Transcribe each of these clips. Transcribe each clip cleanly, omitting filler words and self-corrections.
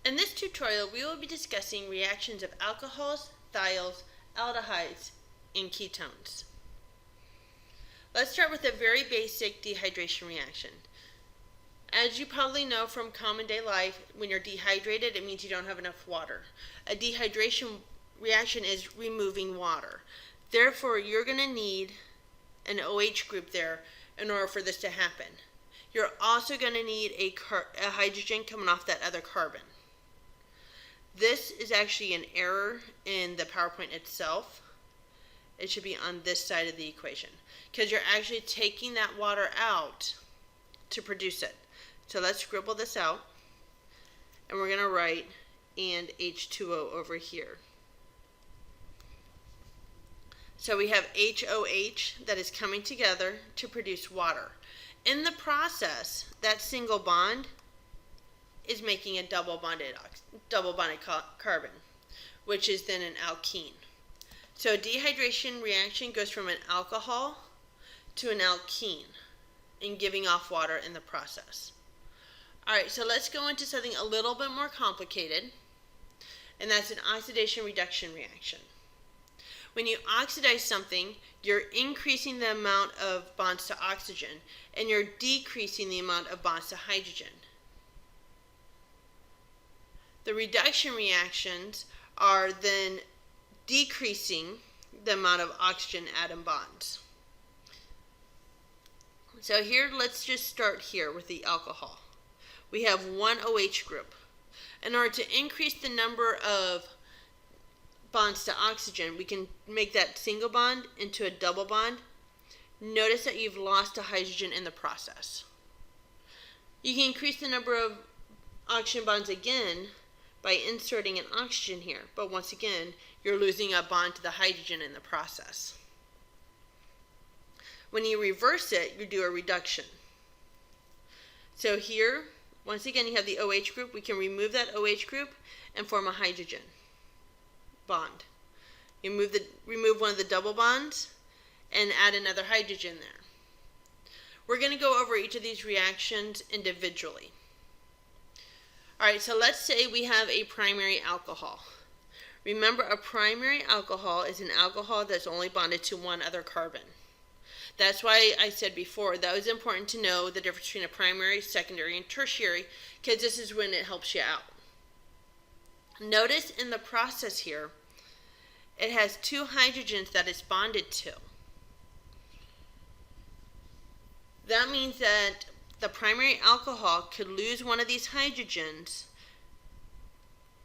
In this tutorial, we will be discussing reactions of alcohols, thiols, aldehydes, and ketones. Let's start with a very basic dehydration reaction. As you probably know from common day life, when you're dehydrated, it means you don't have enough water. A dehydration reaction is removing water. Therefore, you're going to need an OH group there in order for this to happen. You're also going to need a hydrogen coming off that other carbon. This is actually an error in the PowerPoint itself. It should be on this side of the equation because you're actually taking that water out to produce it. So let's scribble this out, and we're going to write and H2O over here. So we have HOH that is coming together to produce water. In the process, that single bond is making a double bonded carbon, which is then an alkene. So a dehydration reaction goes from an alcohol to an alkene in giving off water in the process. Alright, so let's go into something a little bit more complicated, and that's an oxidation reduction reaction. When you oxidize something, you're increasing the amount of bonds to oxygen, and you're decreasing the amount of bonds to hydrogen. The reduction reactions are then decreasing the amount of oxygen atom bonds. So here, let's just start here with the alcohol. We have one OH group. In order to increase the number of bonds to oxygen, we can make that single bond into a double bond. Notice that you've lost a hydrogen in the process. You can increase the number of oxygen bonds again by inserting an oxygen here, but once again, you're losing a bond to the hydrogen in the process. When you reverse it, you do a reduction. So here, once again, you have the OH group. We can remove that OH group and form a hydrogen bond. You remove one of the double bonds and add another hydrogen there. We're going to go over each of these reactions individually. Alright, so let's say we have a primary alcohol. Remember, a primary alcohol is an alcohol that's only bonded to one other carbon. That's why I said before that it was important to know the difference between a primary, secondary, and tertiary, because this is when it helps you out. Notice in the process here, it has two hydrogens that it's bonded to. That means that the primary alcohol could lose one of these hydrogens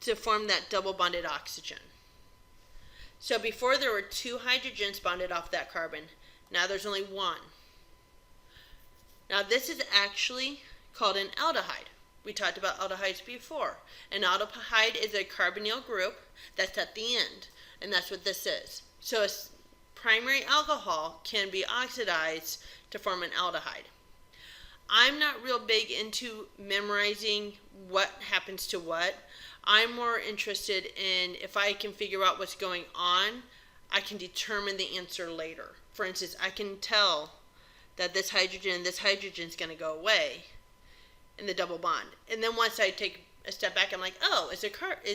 to form that double bonded oxygen. So before there were two hydrogens bonded off that carbon, now there's only one. Now this is actually called an aldehyde. We talked about aldehydes before. An aldehyde is a carbonyl group that's at the end, and that's what this is. So a primary alcohol can be oxidized to form an aldehyde. I'm not real big into memorizing what happens to what. I'm more interested in if I can figure out what's going on, I can determine the answer later. For instance, I can tell that this hydrogen and this hydrogen is going to go away in the double bond. And then once I take a step back, I'm like, oh, it's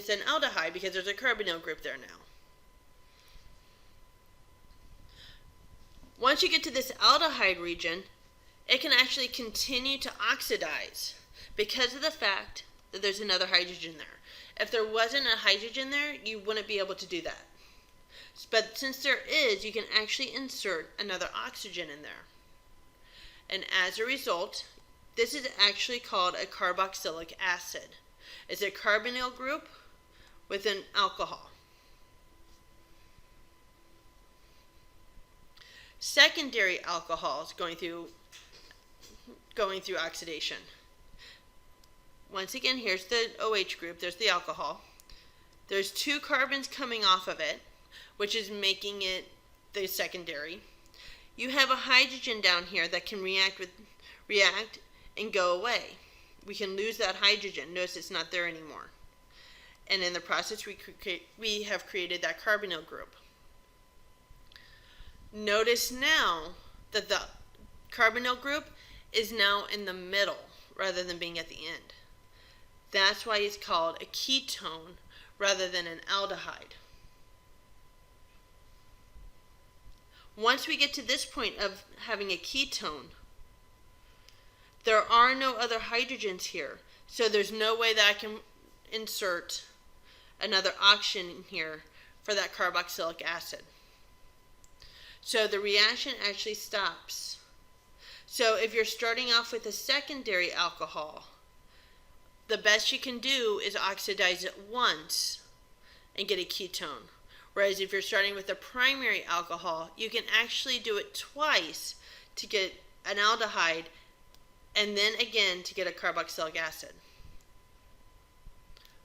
an aldehyde because there's a carbonyl group there now. Once you get to this aldehyde region, it can actually continue to oxidize because of the fact that there's another hydrogen there. If there wasn't a hydrogen there, you wouldn't be able to do that. But since there is, you can actually insert another oxygen in there. And as a result, this is actually called a carboxylic acid. It's a carbonyl group with an alcohol. Secondary alcohols going through oxidation. Once again, here's the OH group, there's the alcohol. There's two carbons coming off of it, which is making it the secondary. You have a hydrogen down here that can react and go away. We can lose that hydrogen. Notice it's not there anymore. And in the process, we have created that carbonyl group. Notice now that the carbonyl group is now in the middle rather than being at the end. That's why it's called a ketone rather than an aldehyde. Once we get to this point of having a ketone, there are no other hydrogens here, so there's no way that I can insert another oxygen here for that carboxylic acid. So the reaction actually stops. So if you're starting off with a secondary alcohol, the best you can do is oxidize it once and get a ketone. Whereas if you're starting with a primary alcohol, you can actually do it twice to get an aldehyde and then again to get a carboxylic acid.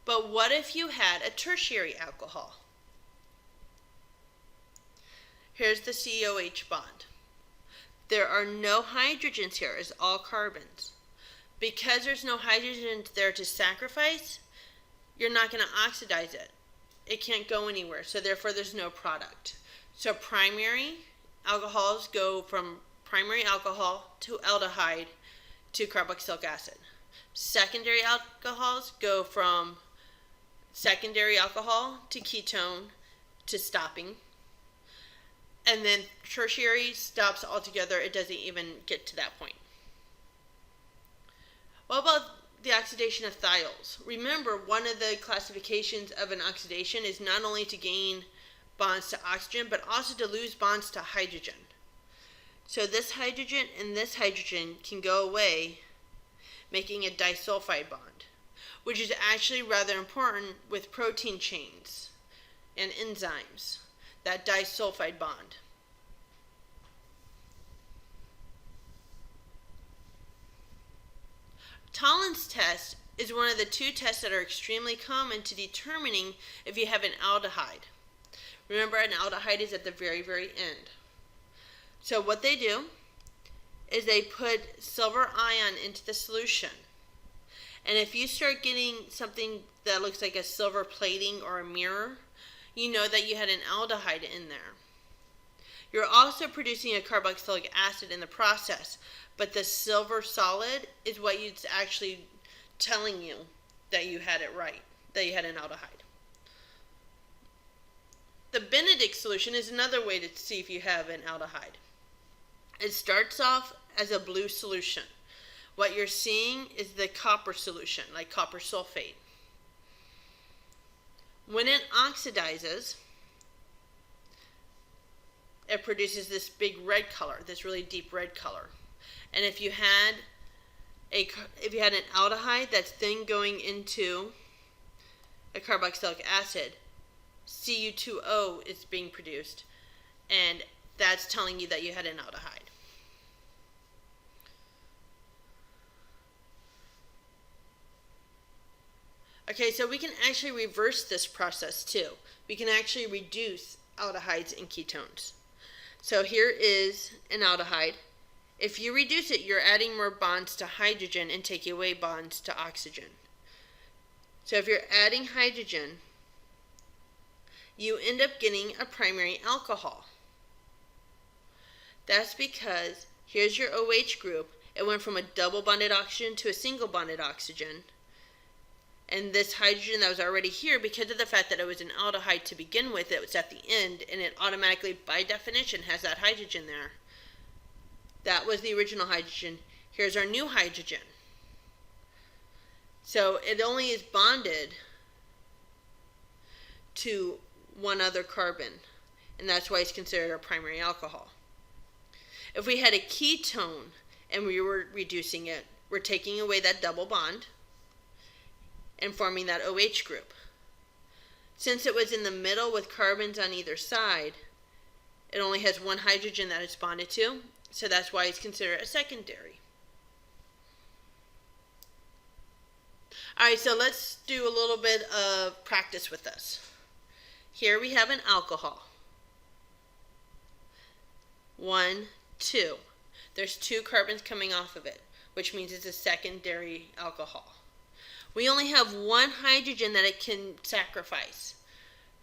But what if you had a tertiary alcohol? Here's the COH bond. There are no hydrogens here, it's all carbons. Because there's no hydrogens there to sacrifice, you're not going to oxidize it. It can't go anywhere, so therefore there's no product. So primary alcohols go from primary alcohol to aldehyde to carboxylic acid. Secondary alcohols go from secondary alcohol to ketone to stopping. And then tertiary stops altogether. It doesn't even get to that point. What about the oxidation of thiols? Remember, one of the classifications of an oxidation is not only to gain bonds to oxygen, but also to lose bonds to hydrogen. So this hydrogen and this hydrogen can go away, making a disulfide bond, which is actually rather important with protein chains and enzymes, that disulfide bond. Tollens test is one of the two tests that are extremely common to determining if you have an aldehyde. Remember, an aldehyde is at the very, very end. So what they do is they put silver ion into the solution. And if you start getting something that looks like a silver plating or a mirror, you know that you had an aldehyde in there. You're also producing a carboxylic acid in the process, but the silver solid is what it's actually telling you that you had it right, that you had an aldehyde. The Benedict solution is another way to see if you have an aldehyde. It starts off as a blue solution. What you're seeing is the copper solution, like copper sulfate. When it oxidizes, it produces this big red color, this really deep red color. And if you had an aldehyde that's then going into a carboxylic acid, Cu2O is being produced, and that's telling you that you had an aldehyde. Okay, so we can actually reverse this process too. We can actually reduce aldehydes and ketones. So here is an aldehyde. If you reduce it, you're adding more bonds to hydrogen and taking away bonds to oxygen. So if you're adding hydrogen, you end up getting a primary alcohol. That's because here's your OH group. It went from a double bonded oxygen to a single bonded oxygen. And this hydrogen that was already here, because of the fact that it was an aldehyde to begin with, it was at the end, and it automatically, by definition, has that hydrogen there. That was the original hydrogen. Here's our new hydrogen. So it only is bonded to one other carbon, and that's why it's considered a primary alcohol. If we had a ketone and we were reducing it, we're taking away that double bond and forming that OH group. Since it was in the middle with carbons on either side, it only has one hydrogen that it's bonded to, so that's why it's considered a secondary. Alright, so let's do a little bit of practice with this. Here we have an alcohol. 1, 2. There's 2 carbons coming off of it, which means it's a secondary alcohol. We only have 1 hydrogen that it can sacrifice.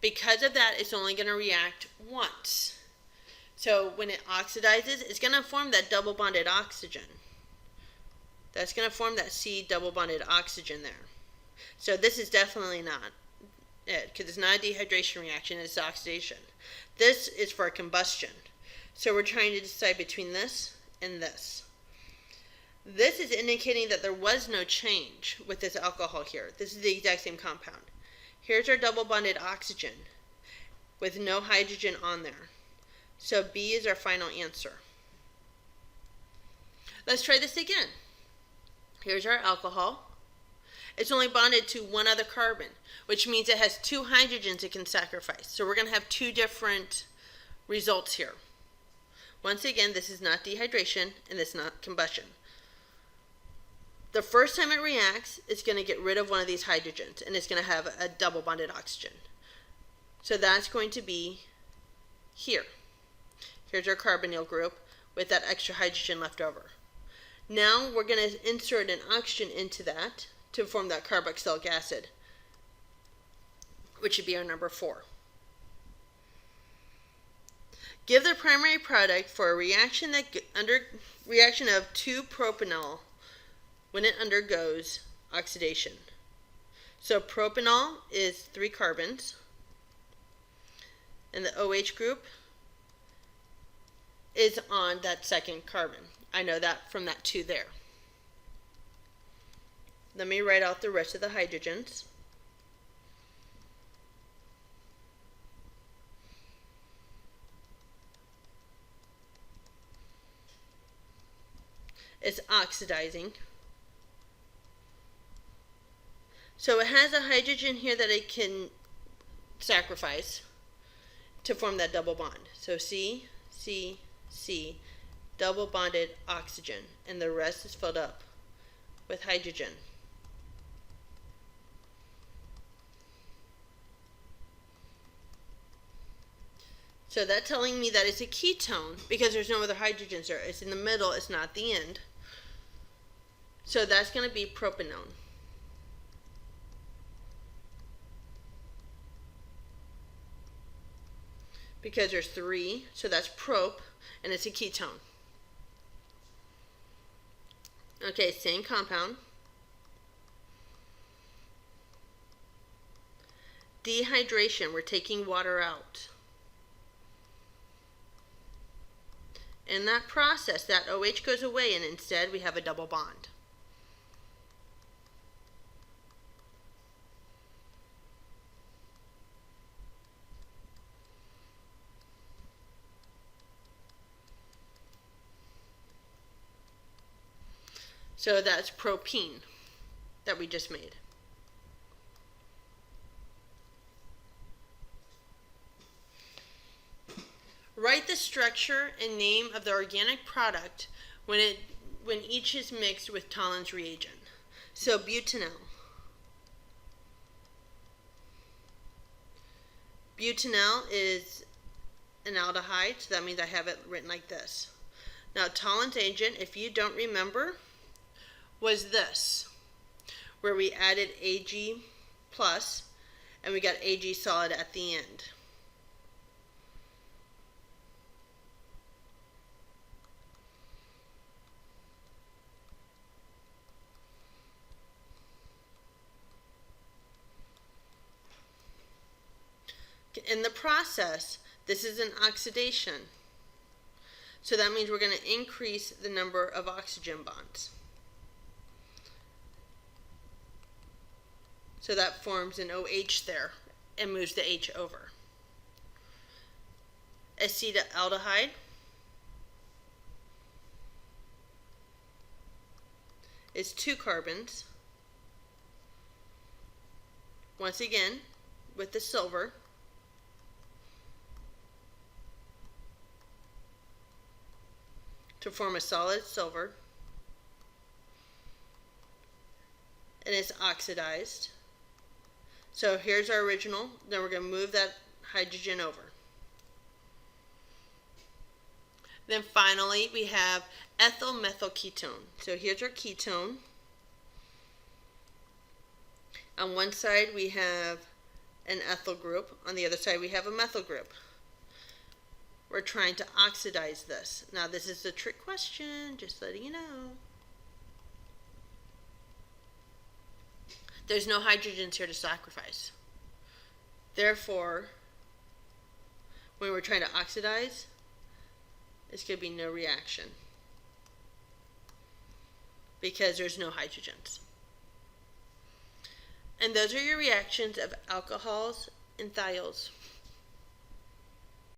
Because of that, it's only going to react once. So when it oxidizes, it's going to form that double bonded oxygen. That's going to form that C double bonded oxygen there. So this is definitely not it, because it's not a dehydration reaction, it's oxidation. This is for combustion. So we're trying to decide between this and this. This is indicating that there was no change with this alcohol here. This is the exact same compound. Here's our double bonded oxygen with no hydrogen on there. So B is our final answer. Let's try this again. Here's our alcohol. It's only bonded to one other carbon, which means it has two hydrogens it can sacrifice. So we're going to have two different results here. Once again, this is not dehydration and this is not combustion. The first time it reacts, it's going to get rid of one of these hydrogens, and it's going to have a double bonded oxygen. So that's going to be here. Here's our carbonyl group with that extra hydrogen left over. Now we're going to insert an oxygen into that to form that carboxylic acid, which would be our number 4. Give the primary product for a reaction of 2-propanol when it undergoes oxidation. So propanol is 3 carbons, and the OH group is on that second carbon. I know that from that 2 there. Let me write out the rest of the hydrogens. It's oxidizing. So it has a hydrogen here that it can sacrifice to form that double bond. So C, C, C, double bonded oxygen, and the rest is filled up with hydrogen. So that's telling me that it's a ketone because there's no other hydrogens there. It's in the middle, it's not the end. So that's going to be propanone. Because there's 3, so that's prop, and it's a ketone. Okay, same compound. Dehydration, we're taking water out. In that process, that OH goes away, and instead we have a double bond. So that's propene that we just made. Write the structure and name of the organic product when each is mixed with Tollens reagent. So butanol. Butanol is an aldehyde, so that means I have it written like this. Now Tollens agent, if you don't remember, was this, where we added Ag plus and we got Ag solid at the end. In the process, this is an oxidation. So that means we're going to increase the number of oxygen bonds. So that forms an OH there and moves the H over. Acetaldehyde is 2 carbons. Once again, with the silver. To form a solid silver. And it's oxidized. So here's our original. Then we're going to move that hydrogen over. Then finally we have ethyl methyl ketone. So here's our ketone. On one side we have an ethyl group. On the other side we have a methyl group. We're trying to oxidize this. Now this is a trick question, just letting you know. There's no hydrogens here to sacrifice. Therefore, when we're trying to oxidize, it's going to be no reaction because there's no hydrogens. And those are your reactions of alcohols and thiols.